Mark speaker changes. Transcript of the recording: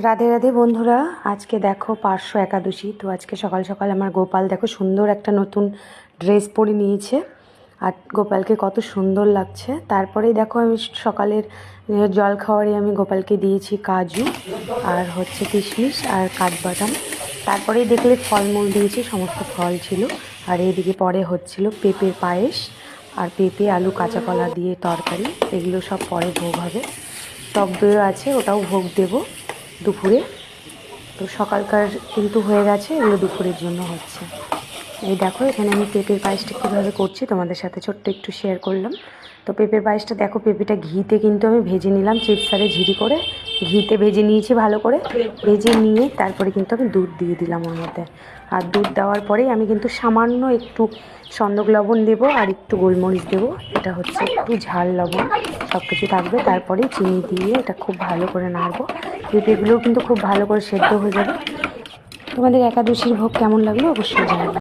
Speaker 1: রাধে রাধে বন্ধুরা, আজকে দেখো পার্শ্ব একাদশী। তো আজকে সকাল সকাল আমার গোপাল দেখো সুন্দর একটা নতুন ড্রেস পরে নিয়েছে, আর গোপালকে কত সুন্দর লাগছে। তারপরেই দেখো আমি সকালের জল খাওয়ারে আমি গোপালকে দিয়েছি কাজু আর হচ্ছে কিশমিশ আর কাঠবাদাম। তারপরেই দেখলে ফলমূল দিয়েছি, সমস্ত ফল ছিল। আর এইদিকে পরে হচ্ছিল পেঁপের পায়েস আর পেঁপে আলু কাঁচা কলা দিয়ে তরকারি, এগুলো সব পরে ভোগ হবে। টক দইও আছে, ওটাও ভোগ দেবো দুপুরে। তো সকালকার কিন্তু হয়ে গেছে, এগুলো দুপুরের জন্য হচ্ছে। এই দেখো এখানে আমি পেঁপের পায়েসটা কীভাবে করছি তোমাদের সাথে ছোট্ট একটু শেয়ার করলাম। তো পেঁপের পায়েসটা দেখো, পেঁপেটা ঘিতে কিন্তু আমি ভেজে নিলাম, চিপসারে ঝিরি করে ঘিতে ভেজে নিয়েছি ভালো করে। ভেজে নিয়ে তারপরে কিন্তু আমি দুধ দিয়ে দিলাম ওর মধ্যে। আর দুধ দেওয়ার পরেই আমি কিন্তু সামান্য একটু সন্দক লবণ দেবো আর একটু গোলমরিচ দেবো, এটা হচ্ছে একটু ঝাল লবণ, সব কিছু থাকবে। তারপরে চিনি দিয়ে এটা খুব ভালো করে নাড়বো। পেঁপেগুলোও কিন্তু খুব ভালো করে সেদ্ধ হয়ে যাবে। তোমাদের একাদশীর ভোগ কেমন লাগলো অবশ্যই জানাবে।